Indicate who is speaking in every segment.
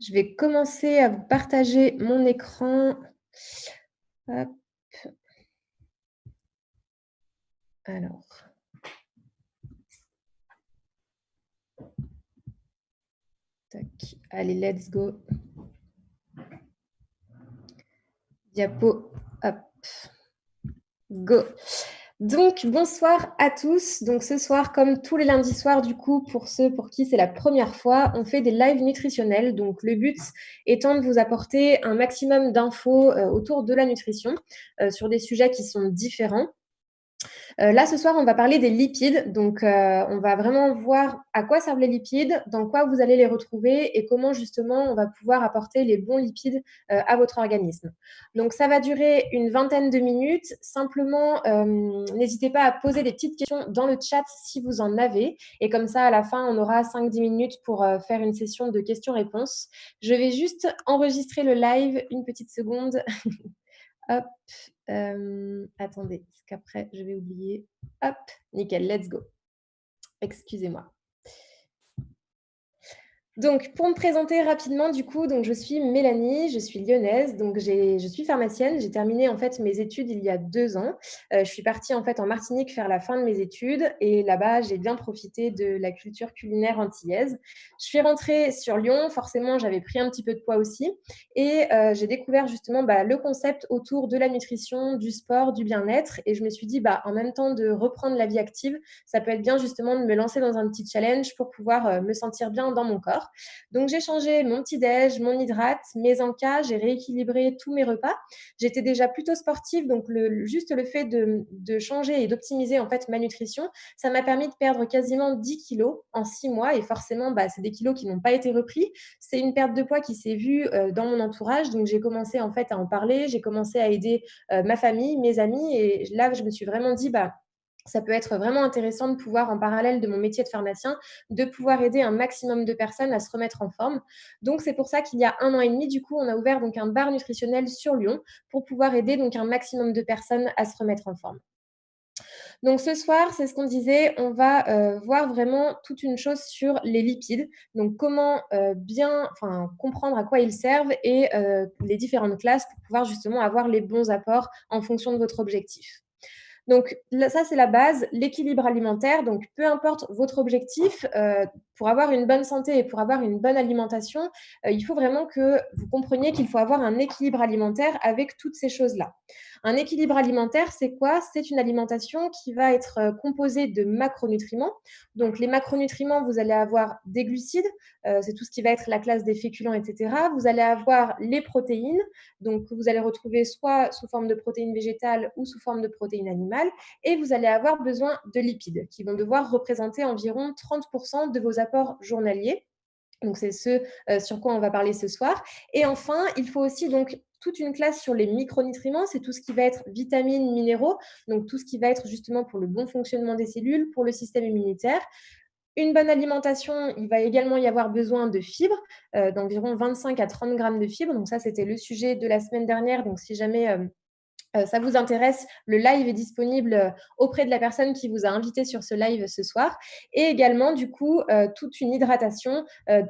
Speaker 1: Je vais commencer à vous partager mon écran. Hop, alors, tac. Allez, let's go. Diapo, hop, go. Donc, bonsoir à tous. Donc, ce soir, comme tous les lundis soirs, du coup, pour ceux pour qui c'est la première fois, on fait des lives nutritionnels. Donc, le but étant de vous apporter un maximum d'infos autour de la nutrition sur des sujets qui sont différents. Là, ce soir, on va parler des lipides. Donc, on va vraiment voir à quoi servent les lipides, dans quoi vous allez les retrouver et comment justement on va pouvoir apporter les bons lipides à votre organisme. Donc, ça va durer une vingtaine de minutes. Simplement, n'hésitez pas à poser des petites questions dans le chat si vous en avez. Et comme ça, à la fin, on aura 5-10 minutes pour faire une session de questions-réponses. Je vais juste enregistrer le live une petite seconde. Hop, attendez, parce qu'après je vais oublier. Hop, nickel, let's go. Excusez-moi. Donc, pour me présenter rapidement, du coup, donc je suis Mélanie, je suis lyonnaise, donc je suis pharmacienne. J'ai terminé en fait mes études il y a 2 ans. Je suis partie en fait en Martinique faire la fin de mes études et là-bas, j'ai bien profité de la culture culinaire antillaise. Je suis rentrée sur Lyon, forcément, j'avais pris un petit peu de poids aussi et j'ai découvert justement le concept autour de la nutrition, du sport, du bien-être et je me suis dit, en même temps de reprendre la vie active, ça peut être bien justement de me lancer dans un petit challenge pour pouvoir me sentir bien dans mon corps. Donc, j'ai changé mon petit-déj, mon hydrate, mes encas, j'ai rééquilibré tous mes repas. J'étais déjà plutôt sportive, donc juste le fait de changer et d'optimiser en fait ma nutrition, ça m'a permis de perdre quasiment 10 kilos en 6 mois. Et forcément, c'est des kilos qui n'ont pas été repris. C'est une perte de poids qui s'est vue dans mon entourage. Donc, j'ai commencé en fait à en parler. J'ai commencé à aider ma famille, mes amis. Et là, je me suis vraiment dit, ça peut être vraiment intéressant de pouvoir, en parallèle de mon métier de pharmacien, de pouvoir aider un maximum de personnes à se remettre en forme. Donc, c'est pour ça qu'il y a 1 an et demi, du coup, on a ouvert donc un bar nutritionnel sur Lyon pour pouvoir aider donc un maximum de personnes à se remettre en forme. Donc, ce soir, c'est ce qu'on disait, on va voir vraiment toute une chose sur les lipides. Donc, comment comprendre à quoi ils servent et les différentes classes pour pouvoir justement avoir les bons apports en fonction de votre objectif. Donc là, ça, c'est la base, l'équilibre alimentaire. Donc, peu importe votre objectif, pour avoir une bonne santé et pour avoir une bonne alimentation, il faut vraiment que vous compreniez qu'il faut avoir un équilibre alimentaire avec toutes ces choses-là. Un équilibre alimentaire, c'est quoi? C'est une alimentation qui va être composée de macronutriments. Donc, les macronutriments, vous allez avoir des glucides, c'est tout ce qui va être la classe des féculents, etc. Vous allez avoir les protéines, donc que vous allez retrouver soit sous forme de protéines végétales ou sous forme de protéines animales. Et vous allez avoir besoin de lipides qui vont devoir représenter environ 30% de vos apports journaliers. Donc, c'est ce sur quoi on va parler ce soir. Et enfin, il faut aussi donc toute une classe sur les micronutriments, c'est tout ce qui va être vitamines, minéraux, donc tout ce qui va être justement pour le bon fonctionnement des cellules, pour le système immunitaire. Une bonne alimentation, il va également y avoir besoin de fibres, d'environ 25 à 30 grammes de fibres. Donc ça, c'était le sujet de la semaine dernière. Donc si jamais ça vous intéresse, le live est disponible auprès de la personne qui vous a invité sur ce live ce soir. Et également, du coup, toute une hydratation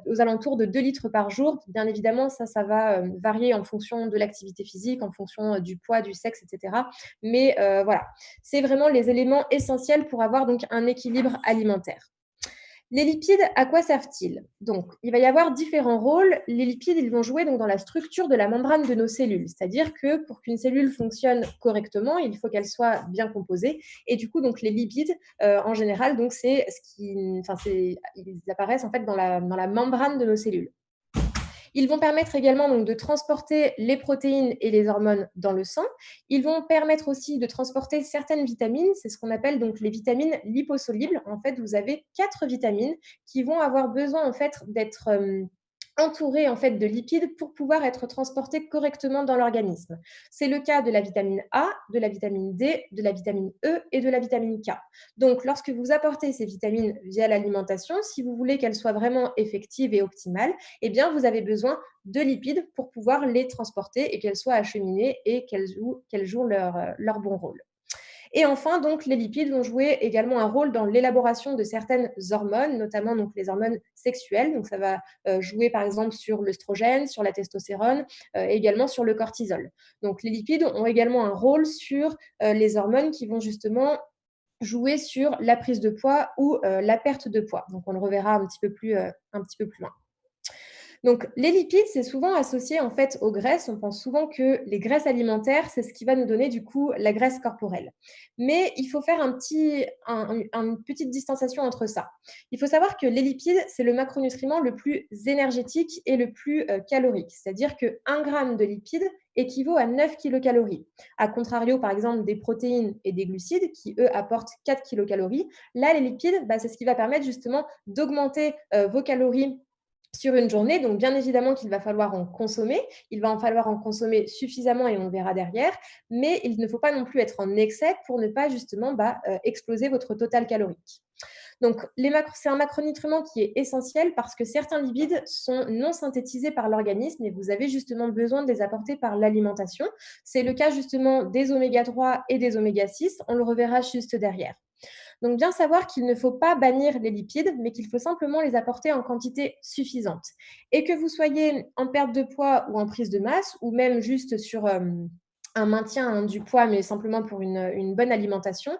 Speaker 1: aux alentours de 2 litres par jour. Bien évidemment, ça va varier en fonction de l'activité physique, en fonction du poids, du sexe, etc. Mais voilà, c'est vraiment les éléments essentiels pour avoir donc un équilibre alimentaire. Les lipides, à quoi servent-ils? Donc, il va y avoir différents rôles. Les lipides, ils vont jouer donc dans la structure de la membrane de nos cellules. C'est-à-dire que pour qu'une cellule fonctionne correctement, il faut qu'elle soit bien composée. Et du coup, donc les lipides, en général, donc ils apparaissent en fait dans la membrane de nos cellules. Ils vont permettre également donc de transporter les protéines et les hormones dans le sang. Ils vont permettre aussi de transporter certaines vitamines, c'est ce qu'on appelle donc les vitamines liposolubles. En fait, vous avez 4 vitamines qui vont avoir besoin en fait d'être entourées en fait de lipides pour pouvoir être transportées correctement dans l'organisme. C'est le cas de la vitamine A, de la vitamine D, de la vitamine E et de la vitamine K. Donc, lorsque vous apportez ces vitamines via l'alimentation, si vous voulez qu'elles soient vraiment effectives et optimales, eh bien, vous avez besoin de lipides pour pouvoir les transporter et qu'elles soient acheminées et qu'elles jouent leur bon rôle. Et enfin, donc, les lipides vont jouer également un rôle dans l'élaboration de certaines hormones, notamment donc, les hormones sexuelles. Donc, ça va jouer par exemple sur l'œstrogène, sur la testostérone et également sur le cortisol. Donc, les lipides ont également un rôle sur les hormones qui vont justement jouer sur la prise de poids ou la perte de poids. Donc, on le reverra un petit peu plus loin. Donc, les lipides, c'est souvent associé en fait aux graisses. On pense souvent que les graisses alimentaires, c'est ce qui va nous donner du coup la graisse corporelle. Mais il faut faire une petite distanciation entre ça. Il faut savoir que les lipides, c'est le macronutriment le plus énergétique et le plus calorique. C'est-à-dire que 1 gramme de lipides équivaut à 9 kilocalories. A contrario, par exemple, des protéines et des glucides qui, eux, apportent 4 kilocalories. Là, les lipides, c'est ce qui va permettre justement d'augmenter vos calories sur une journée. Donc, bien évidemment qu'il va falloir en consommer. Il va en falloir en consommer suffisamment et on le verra derrière. Mais il ne faut pas non plus être en excès pour ne pas justement exploser votre total calorique. Donc, c'est un macronutriment qui est essentiel parce que certains lipides sont non synthétisés par l'organisme et vous avez justement besoin de les apporter par l'alimentation. C'est le cas justement des oméga 3 et des oméga 6. On le reverra juste derrière. Donc, bien savoir qu'il ne faut pas bannir les lipides, mais qu'il faut simplement les apporter en quantité suffisante. Et que vous soyez en perte de poids ou en prise de masse, ou même juste sur un maintien du poids, mais simplement pour une bonne alimentation,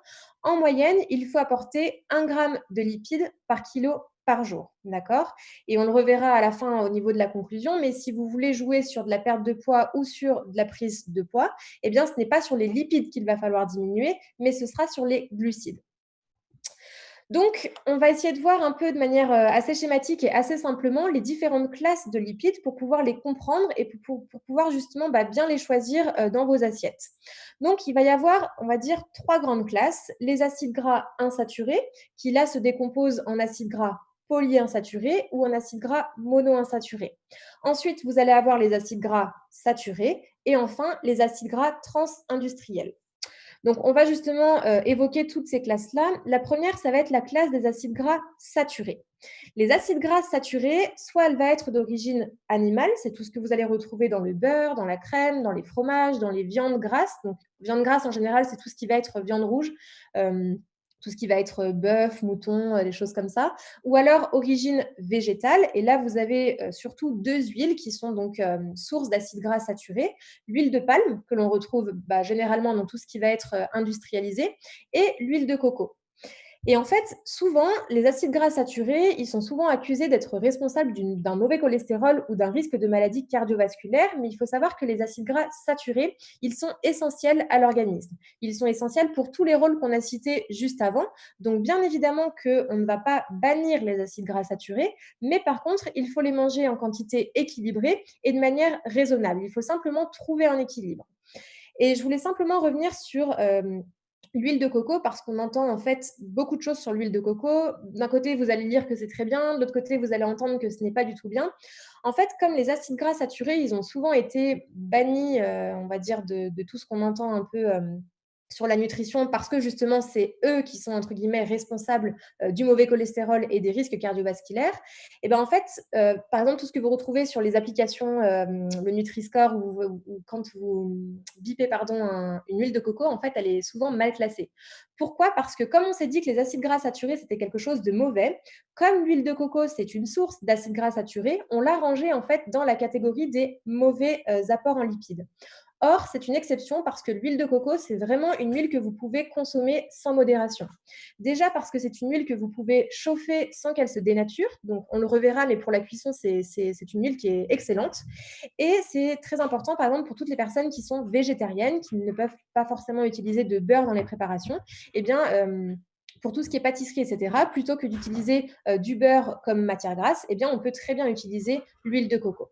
Speaker 1: en moyenne, il faut apporter 1 gramme de lipides par kilo par jour, d'accord? Et on le reverra à la fin au niveau de la conclusion, mais si vous voulez jouer sur de la perte de poids ou sur de la prise de poids, eh bien, ce n'est pas sur les lipides qu'il va falloir diminuer, mais ce sera sur les glucides. Donc, on va essayer de voir un peu de manière assez schématique et assez simplement les différentes classes de lipides pour pouvoir les comprendre et pour pouvoir justement bien les choisir dans vos assiettes. Donc, il va y avoir, on va dire, 3 grandes classes. Les acides gras insaturés, qui là se décomposent en acides gras polyinsaturés ou en acides gras monoinsaturés. Ensuite, vous allez avoir les acides gras saturés et enfin les acides gras transindustriels. Donc, on va justement évoquer toutes ces classes-là. La première, ça va être la classe des acides gras saturés. Les acides gras saturés, soit elle va être d'origine animale, c'est tout ce que vous allez retrouver dans le beurre, dans la crème, dans les fromages, dans les viandes grasses. Donc, viande grasse en général, c'est tout ce qui va être viande rouge. Tout ce qui va être bœuf, mouton, des choses comme ça. Ou alors origine végétale. Et là, vous avez surtout 2 huiles qui sont donc sources d'acides gras saturés. L'huile de palme, que l'on retrouve généralement dans tout ce qui va être industrialisé, et l'huile de coco. Et en fait, souvent, les acides gras saturés, ils sont souvent accusés d'être responsables d'un mauvais cholestérol ou d'un risque de maladie cardiovasculaire, mais il faut savoir que les acides gras saturés, ils sont essentiels à l'organisme. Ils sont essentiels pour tous les rôles qu'on a cités juste avant. Donc, bien évidemment qu'on ne va pas bannir les acides gras saturés, mais par contre, il faut les manger en quantité équilibrée et de manière raisonnable. Il faut simplement trouver un équilibre. Et je voulais simplement revenir sur l'huile de coco parce qu'on entend en fait beaucoup de choses sur l'huile de coco. D'un côté, vous allez lire que c'est très bien, de l'autre côté, vous allez entendre que ce n'est pas du tout bien. En fait, comme les acides gras saturés, ils ont souvent été bannis, on va dire, de tout ce qu'on entend un peu sur la nutrition parce que justement, c'est eux qui sont, entre guillemets, responsables du mauvais cholestérol et des risques cardiovasculaires. Et ben en fait, par exemple, tout ce que vous retrouvez sur les applications, le Nutri-Score ou quand vous bipez une huile de coco, en fait, elle est souvent mal classée. Pourquoi? Parce que comme on s'est dit que les acides gras saturés, c'était quelque chose de mauvais, comme l'huile de coco, c'est une source d'acides gras saturés, on l'a rangée en fait dans la catégorie des mauvais apports en lipides. Or, c'est une exception parce que l'huile de coco, c'est vraiment une huile que vous pouvez consommer sans modération. Déjà parce que c'est une huile que vous pouvez chauffer sans qu'elle se dénature. Donc, on le reverra, mais pour la cuisson, c'est une huile qui est excellente. Et c'est très important, par exemple, pour toutes les personnes qui sont végétariennes, qui ne peuvent pas forcément utiliser de beurre dans les préparations. Eh bien, pour tout ce qui est pâtisserie, etc., plutôt que d'utiliser du beurre comme matière grasse, eh bien, on peut très bien utiliser l'huile de coco.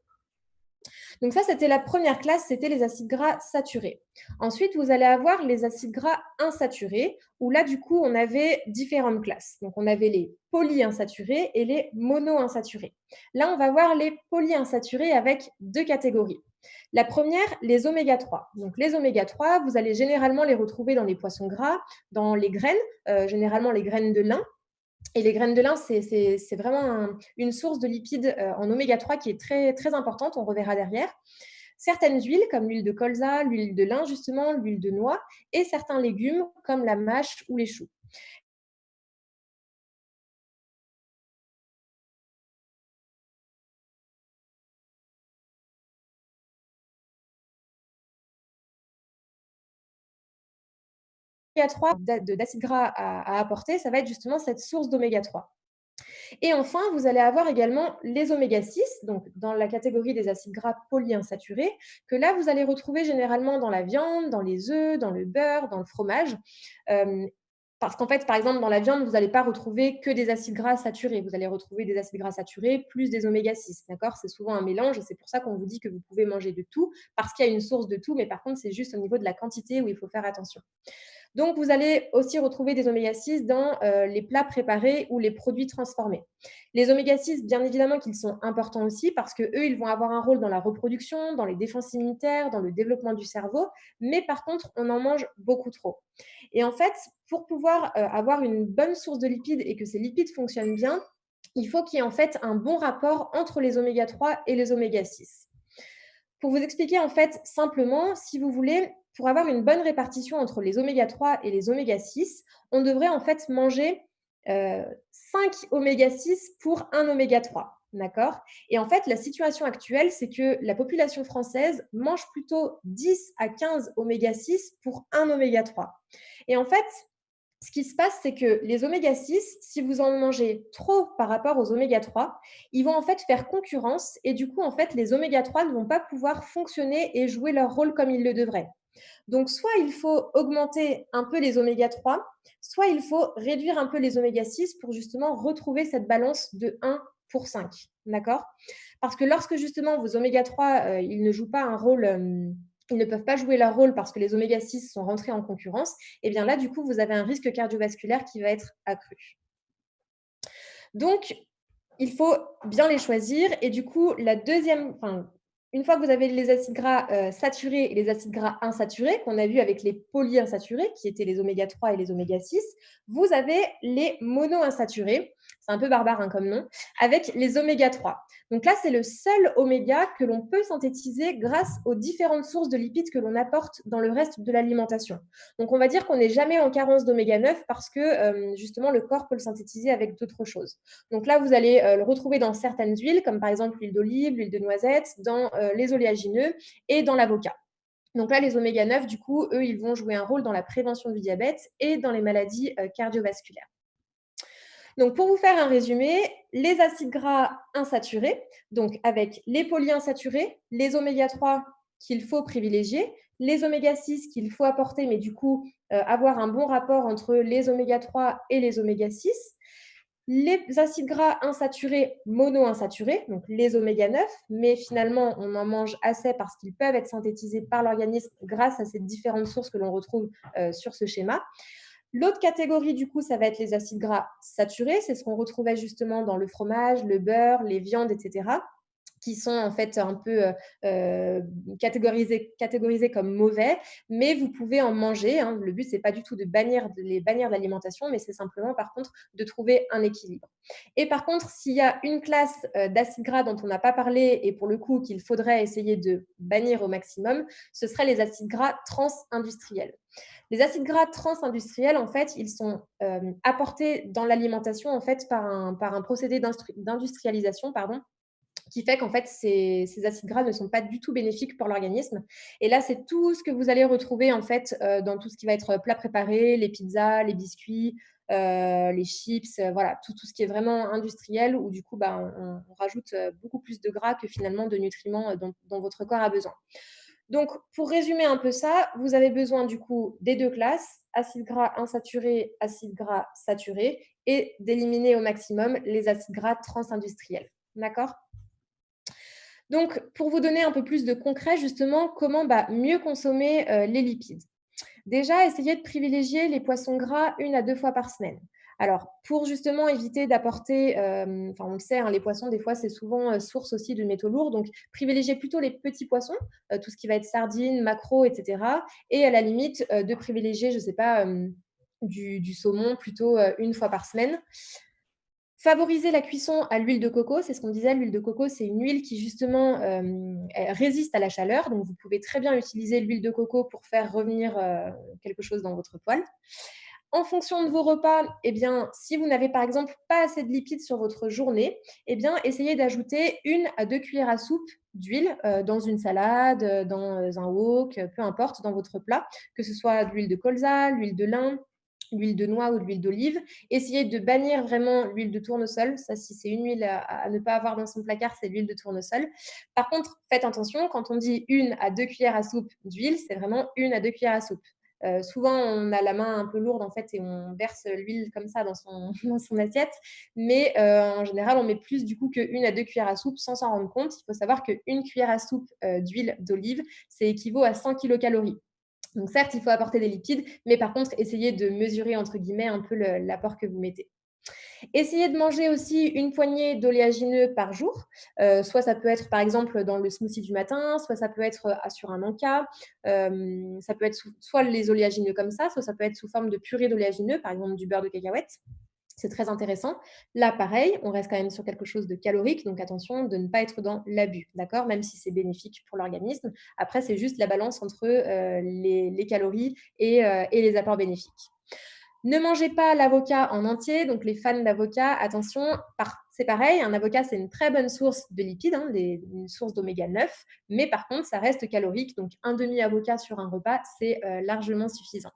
Speaker 1: Donc ça, c'était la première classe, c'était les acides gras saturés. Ensuite, vous allez avoir les acides gras insaturés, où là, du coup, on avait différentes classes. Donc, on avait les polyinsaturés et les monoinsaturés. Là, on va voir les polyinsaturés avec 2 catégories. La première, les oméga 3. Donc, les oméga 3, vous allez généralement les retrouver dans les poissons gras, dans les graines, généralement les graines de lin. Et les graines de lin, c'est vraiment une source de lipides en oméga 3 qui est très, très importante, on reverra derrière. certaines huiles comme l'huile de colza, l'huile de lin justement, l'huile de noix et certains légumes comme la mâche ou les choux. L'oméga 3 d'acide gras à apporter, ça va être justement cette source d'oméga 3. Et enfin, vous allez avoir également les oméga 6, donc dans la catégorie des acides gras polyinsaturés, que là, vous allez retrouver généralement dans la viande, dans les œufs, dans le beurre, dans le fromage. Euh, Parce qu'en fait, par exemple, dans la viande, vous n'allez pas retrouver que des acides gras saturés. Vous allez retrouver des acides gras saturés plus des oméga 6. D'accord? C'est souvent un mélange et c'est pour ça qu'on vous dit que vous pouvez manger de tout, parce qu'il y a une source de tout, mais par contre, c'est juste au niveau de la quantité où il faut faire attention. Donc, vous allez aussi retrouver des oméga 6 dans les plats préparés ou les produits transformés. Les oméga 6, bien évidemment qu'ils sont importants aussi parce qu'eux, ils vont avoir un rôle dans la reproduction, dans les défenses immunitaires, dans le développement du cerveau, mais par contre, on en mange beaucoup trop. Et en fait, pour pouvoir avoir une bonne source de lipides et que ces lipides fonctionnent bien, il faut qu'il y ait en fait un bon rapport entre les oméga 3 et les oméga 6. Pour vous expliquer en fait simplement, si vous voulez, pour avoir une bonne répartition entre les oméga 3 et les oméga 6, on devrait en fait manger 5 oméga 6 pour un oméga 3. D'accord? Et en fait, la situation actuelle, c'est que la population française mange plutôt 10 à 15 oméga 6 pour un oméga 3. Et en fait, ce qui se passe, c'est que les oméga 6, si vous en mangez trop par rapport aux oméga 3, ils vont en fait faire concurrence et du coup, en fait, les oméga 3 ne vont pas pouvoir fonctionner et jouer leur rôle comme ils le devraient. Donc, soit il faut augmenter un peu les oméga 3, soit il faut réduire un peu les oméga 6 pour justement retrouver cette balance de 1 pour 5. D'accord? Parce que lorsque justement vos oméga 3, ils ne jouent pas un rôle, ils ne peuvent pas jouer leur rôle parce que les oméga 6 sont rentrés en concurrence, et bien là, du coup, vous avez un risque cardiovasculaire qui va être accru. Donc, il faut bien les choisir. Et du coup, une fois que vous avez les acides gras saturés et les acides gras insaturés, qu'on a vu avec les polyinsaturés, qui étaient les oméga 3 et les oméga 6, vous avez les monoinsaturés, c'est un peu barbare hein, comme nom, avec les oméga 3. Donc là, c'est le seul oméga que l'on peut synthétiser grâce aux différentes sources de lipides que l'on apporte dans le reste de l'alimentation. Donc on va dire qu'on n'est jamais en carence d'oméga 9 parce que justement le corps peut le synthétiser avec d'autres choses. Donc là, vous allez le retrouver dans certaines huiles, comme par exemple l'huile d'olive, l'huile de noisette, dans les oléagineux et dans l'avocat. Donc là, les oméga 9, du coup, eux, ils vont jouer un rôle dans la prévention du diabète et dans les maladies cardiovasculaires. Donc pour vous faire un résumé, les acides gras insaturés, donc avec les polyinsaturés, les oméga 3 qu'il faut privilégier, les oméga 6 qu'il faut apporter, mais du coup avoir un bon rapport entre les oméga 3 et les oméga 6, les acides gras insaturés, monoinsaturés, donc les oméga 9, mais finalement, on en mange assez parce qu'ils peuvent être synthétisés par l'organisme grâce à ces différentes sources que l'on retrouve sur ce schéma. L'autre catégorie, du coup, ça va être les acides gras saturés. C'est ce qu'on retrouvait justement dans le fromage, le beurre, les viandes, etc., qui sont en fait un peu catégorisés comme mauvais, mais vous pouvez en manger. Hein. Le but, c'est pas du tout de les bannir de l'alimentation, mais c'est simplement, par contre, de trouver un équilibre. Et par contre, s'il y a une classe d'acides gras dont on n'a pas parlé et pour le coup qu'il faudrait essayer de bannir au maximum, ce seraient les acides gras trans-industriels. Les acides gras trans-industriels, en fait, ils sont apportés dans l'alimentation en fait par un procédé d'industrialisation, pardon, qui fait qu'en fait, ces acides gras ne sont pas du tout bénéfiques pour l'organisme. Et là, c'est tout ce que vous allez retrouver en fait dans tout ce qui va être plat préparé, les pizzas, les biscuits, les chips, voilà, tout ce qui est vraiment industriel où du coup, bah, on rajoute beaucoup plus de gras que finalement de nutriments dont votre corps a besoin. Donc, pour résumer un peu ça, vous avez besoin du coup des deux classes, acides gras insaturés, acides gras saturés, et d'éliminer au maximum les acides gras transindustriels. D'accord? Donc, pour vous donner un peu plus de concret, justement, comment mieux consommer les lipides. Déjà, essayez de privilégier les poissons gras 1 à 2 fois par semaine. Alors, pour justement éviter d'apporter, on le sait, hein, les poissons, des fois, c'est souvent source aussi de métaux lourds. Donc, privilégiez plutôt les petits poissons, tout ce qui va être sardines, maquereaux, etc. Et à la limite, de privilégier, je ne sais pas, du saumon plutôt 1 fois par semaine. Favoriser la cuisson à l'huile de coco, c'est ce qu'on disait, l'huile de coco, c'est une huile qui justement, elle résiste à la chaleur, donc vous pouvez très bien utiliser l'huile de coco pour faire revenir, quelque chose dans votre poêle. En fonction de vos repas, eh bien, si vous n'avez par exemple pas assez de lipides sur votre journée, eh bien, essayez d'ajouter 1 à 2 cuillères à soupe d'huile, dans une salade, dans, un wok, peu importe, dans votre plat, que ce soit de l'huile de colza, l'huile de lin, l'huile de noix ou de l'huile d'olive. Essayez de bannir vraiment l'huile de tournesol. Ça, si c'est une huile à ne pas avoir dans son placard, c'est l'huile de tournesol. Par contre, faites attention, quand on dit 1 à 2 cuillères à soupe d'huile, c'est vraiment 1 à 2 cuillères à soupe. Souvent, on a la main un peu lourde en fait et on verse l'huile comme ça dans son, dans son assiette. Mais en général, on met plus du coup que 1 à 2 cuillères à soupe sans s'en rendre compte. Il faut savoir qu'une cuillère à soupe d'huile d'olive, c'est équivaut à 100 kilocalories. Donc certes, il faut apporter des lipides, mais par contre, essayez de mesurer entre guillemets un peu l'apport que vous mettez. Essayez de manger aussi une poignée d'oléagineux par jour. Soit ça peut être par exemple dans le smoothie du matin, soit ça peut être sur un encas. Ça peut être soit les oléagineux comme ça, soit ça peut être sous forme de purée d'oléagineux, par exemple du beurre de cacahuète. C'est très intéressant. Là, pareil, on reste quand même sur quelque chose de calorique, donc attention de ne pas être dans l'abus, d'accord? Même si c'est bénéfique pour l'organisme. Après, c'est juste la balance entre les calories et les apports bénéfiques. Ne mangez pas l'avocat en entier. Donc, les fans d'avocat, attention, c'est pareil. Un avocat, c'est une très bonne source de lipides, hein, une source d'oméga 9. Mais par contre, ça reste calorique. Donc, un demi-avocat sur un repas, c'est largement suffisant.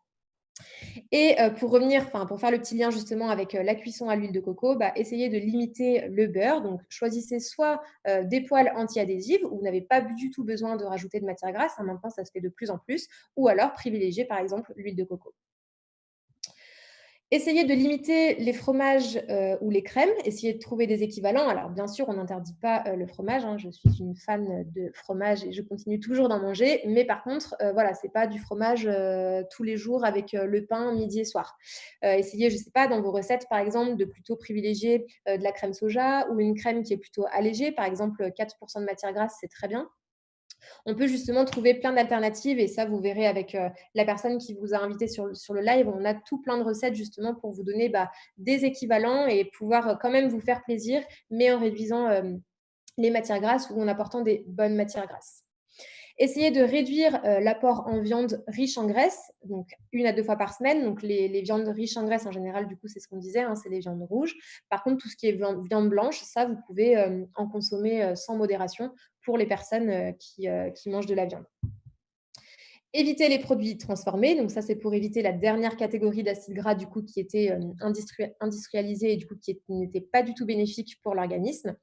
Speaker 1: Et pour revenir, pour faire le petit lien justement avec la cuisson à l'huile de coco, essayez de limiter le beurre. Donc, choisissez soit des poêles anti-adhésives où vous n'avez pas du tout besoin de rajouter de matière grasse. Hein, maintenant, ça se fait de plus en plus. Ou alors, privilégiez par exemple l'huile de coco. Essayez de limiter les fromages ou les crèmes. Essayez de trouver des équivalents. Alors, bien sûr, on n'interdit pas le fromage. Hein. Je suis une fan de fromage et je continue toujours d'en manger. Mais par contre, voilà, c'est pas du fromage tous les jours avec le pain midi et soir. Essayez, je sais pas, dans vos recettes, par exemple, de plutôt privilégier de la crème soja ou une crème qui est plutôt allégée. Par exemple, 4% de matière grasse, c'est très bien. On peut justement trouver plein d'alternatives et ça, vous verrez avec la personne qui vous a invité sur le live. On a tout plein de recettes justement pour vous donner des équivalents et pouvoir quand même vous faire plaisir, mais en réduisant les matières grasses ou en apportant des bonnes matières grasses. Essayez de réduire l'apport en viande riche en graisse, donc 1 à 2 fois par semaine. Donc les viandes riches en graisse, en général, du coup, c'est ce qu'on disait, hein, c'est les viandes rouges. Par contre, tout ce qui est viande blanche, ça, vous pouvez en consommer sans modération pour les personnes qui mangent de la viande. Éviter les produits transformés, donc ça c'est pour éviter la dernière catégorie d'acides gras du coup qui était industrialisée et du coup qui n'était pas du tout bénéfique pour l'organisme.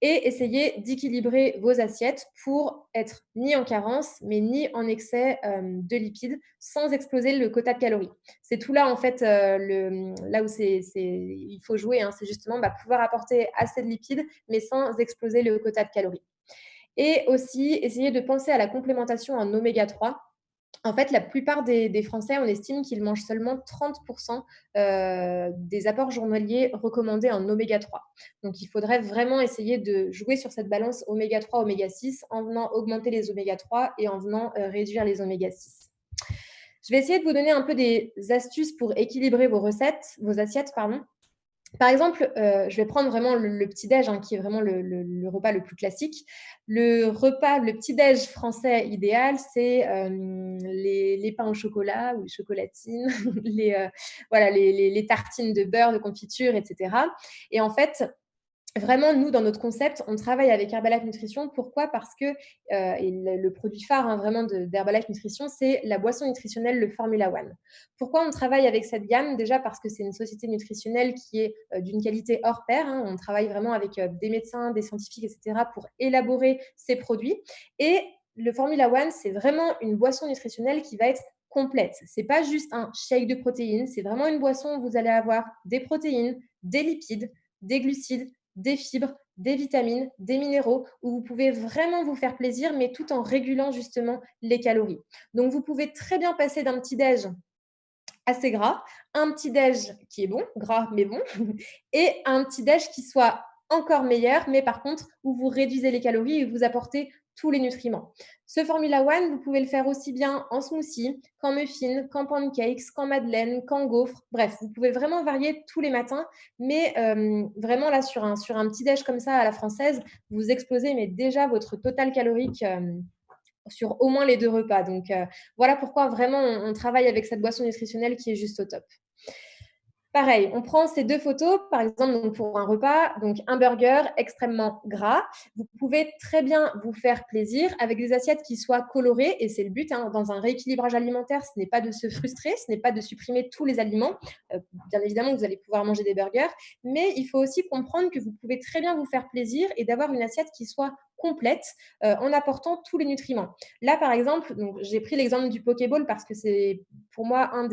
Speaker 1: Et essayer d'équilibrer vos assiettes pour être ni en carence mais ni en excès de lipides sans exploser le quota de calories. C'est tout là en fait là où il faut jouer, hein, c'est justement pouvoir apporter assez de lipides mais sans exploser le quota de calories. Et aussi essayer de penser à la complémentation en oméga 3. En fait, la plupart des Français, on estime qu'ils mangent seulement 30% des apports journaliers recommandés en oméga 3. Donc, il faudrait vraiment essayer de jouer sur cette balance oméga 3, oméga 6 en venant augmenter les oméga 3 et en venant réduire les oméga 6. Je vais essayer de vous donner un peu des astuces pour équilibrer vos assiettes, pardon. Par exemple, je vais prendre vraiment le petit-déj, hein, qui est vraiment le repas le plus classique. Le petit-déj français idéal, c'est les pains au chocolat ou les chocolatines, voilà, les tartines de beurre, de confiture, et cetera. Et en fait, vraiment, nous, dans notre concept, on travaille avec Herbalife Nutrition. Pourquoi? Parce que et le produit phare, hein, vraiment d'Herbalife Nutrition, c'est la boisson nutritionnelle, le Formula One. Pourquoi on travaille avec cette gamme? Déjà parce que c'est une société nutritionnelle qui est d'une qualité hors pair, hein. On travaille vraiment avec des médecins, des scientifiques, etc. pour élaborer ces produits. Et le Formula One, c'est vraiment une boisson nutritionnelle qui va être complète. C'est pas juste un shake de protéines, c'est vraiment une boisson où vous allez avoir des protéines, des lipides, des glucides, des fibres, des vitamines, des minéraux, où vous pouvez vraiment vous faire plaisir, mais tout en régulant justement les calories. Donc, vous pouvez très bien passer d'un petit-déj assez gras, un petit-déj qui est bon, gras mais bon, et un petit-déj qui soit encore meilleur, mais par contre, où vous réduisez les calories et vous apportez tous les nutriments. Ce Formula One, vous pouvez le faire aussi bien en smoothie, qu'en muffin, qu'en pancakes, qu'en madeleine, qu'en gaufre. Bref, vous pouvez vraiment varier tous les matins, mais vraiment là, sur un petit déj comme ça à la française, vous explosez mais déjà votre total calorique sur au moins les 2 repas. Donc voilà pourquoi vraiment on travaille avec cette boisson nutritionnelle qui est juste au top. Pareil, on prend ces 2 photos, par exemple, donc pour un repas, donc un burger extrêmement gras. Vous pouvez très bien vous faire plaisir avec des assiettes qui soient colorées et c'est le but, hein, dans un rééquilibrage alimentaire, ce n'est pas de se frustrer, ce n'est pas de supprimer tous les aliments. Bien évidemment, vous allez pouvoir manger des burgers, mais il faut aussi comprendre que vous pouvez très bien vous faire plaisir et d'avoir une assiette qui soit complète, en apportant tous les nutriments. Là, par exemple, donc j'ai pris l'exemple du pokéball parce que c'est pour moi un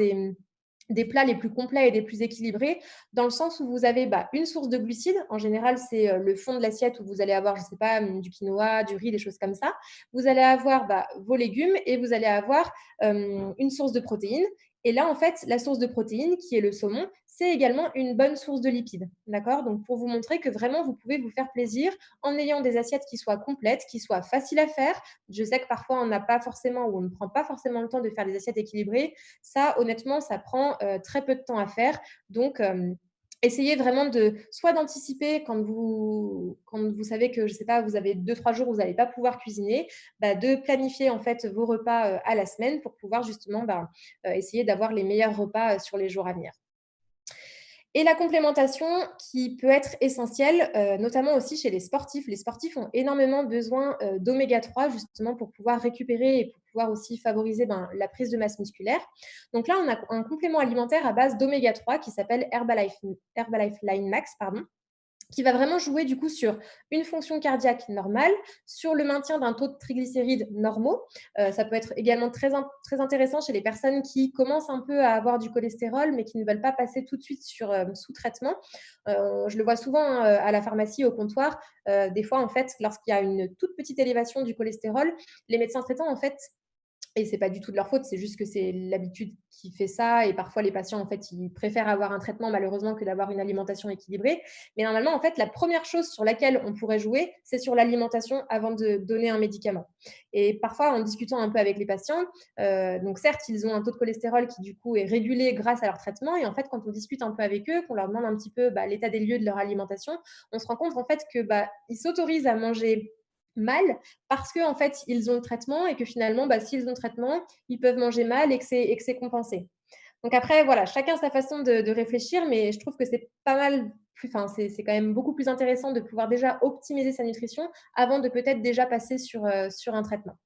Speaker 1: des plats les plus complets et des plus équilibrés, dans le sens où vous avez une source de glucides. En général, c'est le fond de l'assiette où vous allez avoir, je ne sais pas, du quinoa, du riz, des choses comme ça. Vous allez avoir vos légumes et vous allez avoir une source de protéines. Et là, en fait, la source de protéines, qui est le saumon, c'est également une bonne source de lipides. D'accord? Donc, pour vous montrer que vraiment, vous pouvez vous faire plaisir en ayant des assiettes qui soient complètes, qui soient faciles à faire. Je sais que parfois, on n'a pas forcément ou on ne prend pas forcément le temps de faire des assiettes équilibrées. Ça, honnêtement, ça prend très peu de temps à faire. Donc, essayez vraiment soit d'anticiper quand vous savez que, je ne sais pas, vous avez 2-3 jours où vous n'allez pas pouvoir cuisiner, de planifier en fait vos repas à la semaine pour pouvoir justement essayer d'avoir les meilleurs repas sur les jours à venir. Et la complémentation qui peut être essentielle, notamment aussi chez les sportifs. Les sportifs ont énormément besoin, d'oméga 3 justement pour pouvoir récupérer et pour pouvoir aussi favoriser, la prise de masse musculaire. Donc là, on a un complément alimentaire à base d'oméga 3 qui s'appelle Herbalife Line Max, pardon, qui va vraiment jouer du coup sur une fonction cardiaque normale, sur le maintien d'un taux de triglycérides normaux. Ça peut être également très intéressant chez les personnes qui commencent un peu à avoir du cholestérol, mais qui ne veulent pas passer tout de suite sur sous traitement. Je le vois souvent, hein, à la pharmacie, au comptoir. Des fois, en fait, lorsqu'il y a une toute petite élévation du cholestérol, les médecins traitants, en fait, et c'est pas du tout de leur faute, c'est juste que c'est l'habitude qui fait ça et parfois les patients, en fait, ils préfèrent avoir un traitement malheureusement que d'avoir une alimentation équilibrée. Mais normalement, en fait, la première chose sur laquelle on pourrait jouer, c'est sur l'alimentation avant de donner un médicament. Et parfois, en discutant un peu avec les patients, donc certes, ils ont un taux de cholestérol qui du coup est régulé grâce à leur traitement et en fait, quand on discute un peu avec eux, qu'on leur demande un petit peu, l'état des lieux de leur alimentation, on se rend compte en fait que, ils s'autorisent à manger mal parce qu'en fait, ils ont le traitement et que finalement, s'ils ont le traitement, ils peuvent manger mal et que c'est compensé. Donc après, voilà, chacun sa façon de réfléchir, mais je trouve que c'est pas mal plus enfin, c'est quand même beaucoup plus intéressant de pouvoir déjà optimiser sa nutrition avant de peut-être déjà passer sur un traitement.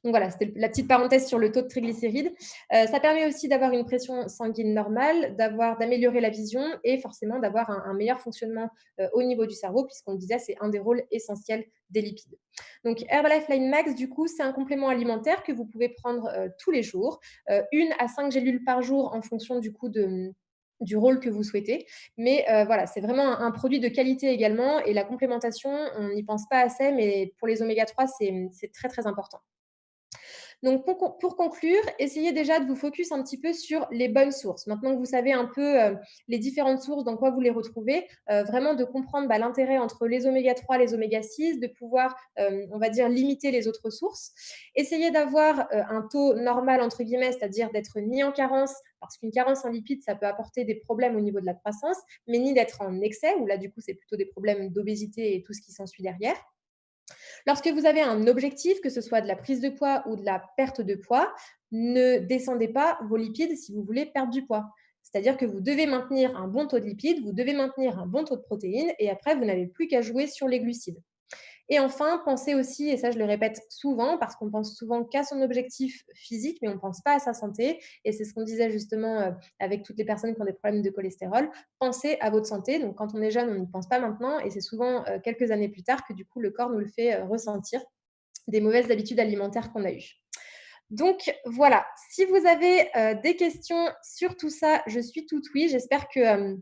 Speaker 1: Donc voilà, c'était la petite parenthèse sur le taux de triglycérides. Ça permet aussi d'avoir une pression sanguine normale, d'améliorer la vision et forcément d'avoir un meilleur fonctionnement au niveau du cerveau, puisqu'on le disait, c'est un des rôles essentiels des lipides. Donc Herbalife Line Max, du coup, c'est un complément alimentaire que vous pouvez prendre tous les jours, 1 à 5 gélules par jour en fonction du coup du rôle que vous souhaitez. Mais voilà, c'est vraiment un produit de qualité également et la complémentation, on n'y pense pas assez, mais pour les oméga 3, c'est très, très important. Donc pour conclure, essayez déjà de vous focus un petit peu sur les bonnes sources. Maintenant que vous savez un peu, les différentes sources, dans quoi vous les retrouvez, vraiment de comprendre, l'intérêt entre les oméga 3, les oméga 6, de pouvoir, on va dire limiter les autres sources. Essayez d'avoir, un taux «normal» entre guillemets, c'est-à-dire d'être ni en carence, parce qu'une carence en lipides, ça peut apporter des problèmes au niveau de la croissance, mais ni d'être en excès, où là du coup c'est plutôt des problèmes d'obésité et tout ce qui s'ensuit derrière. Lorsque vous avez un objectif, que ce soit de la prise de poids ou de la perte de poids, ne descendez pas vos lipides si vous voulez perdre du poids. C'est-à-dire que vous devez maintenir un bon taux de lipides, vous devez maintenir un bon taux de protéines et après, vous n'avez plus qu'à jouer sur les glucides. Et enfin, pensez aussi, et ça je le répète souvent, parce qu'on pense souvent qu'à son objectif physique, mais on ne pense pas à sa santé. Et c'est ce qu'on disait justement avec toutes les personnes qui ont des problèmes de cholestérol. Pensez à votre santé. Donc quand on est jeune, on n'y pense pas maintenant. Et c'est souvent quelques années plus tard que du coup le corps nous le fait ressentir des mauvaises habitudes alimentaires qu'on a eues. Donc voilà, si vous avez des questions sur tout ça, je suis toute oui. J'espère que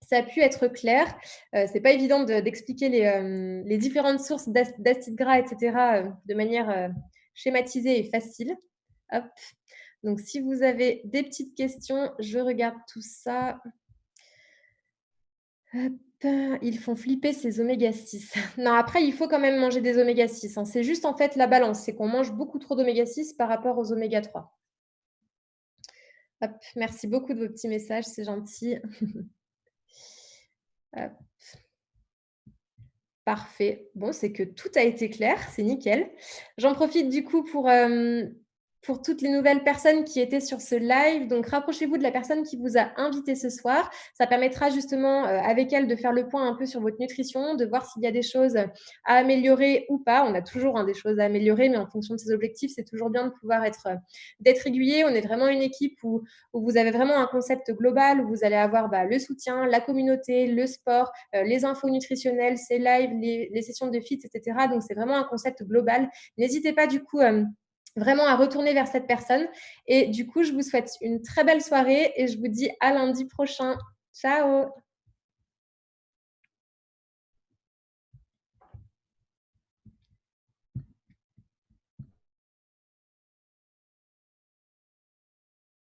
Speaker 1: ça a pu être clair. C'est pas évident d'expliquer les différentes sources d'acides gras, et cetera, de manière schématisée et facile. Hop. Donc si vous avez des petites questions, je regarde tout ça. Hop. Ils font flipper ces oméga 6. Non, après, il faut quand même manger des oméga 6, hein. C'est juste, en fait, la balance, c'est qu'on mange beaucoup trop d'oméga 6 par rapport aux oméga 3. Hop, merci beaucoup de vos petits messages, c'est gentil. Hop, parfait. Bon, c'est que tout a été clair, c'est nickel. J'en profite du coup pour toutes les nouvelles personnes qui étaient sur ce live. Donc, rapprochez-vous de la personne qui vous a invité ce soir. Ça permettra justement avec elle de faire le point un peu sur votre nutrition, de voir s'il y a des choses à améliorer ou pas. On a toujours des choses à améliorer, mais en fonction de ses objectifs, c'est toujours bien de pouvoir d'être aiguillé. On est vraiment une équipe où vous avez vraiment un concept global, où vous allez avoir le soutien, la communauté, le sport, les infos nutritionnelles, ces lives, les sessions de fit, etc. Donc, c'est vraiment un concept global. N'hésitez pas du coup vraiment à retourner vers cette personne. Et du coup, je vous souhaite une très belle soirée et je vous dis à lundi prochain. Ciao!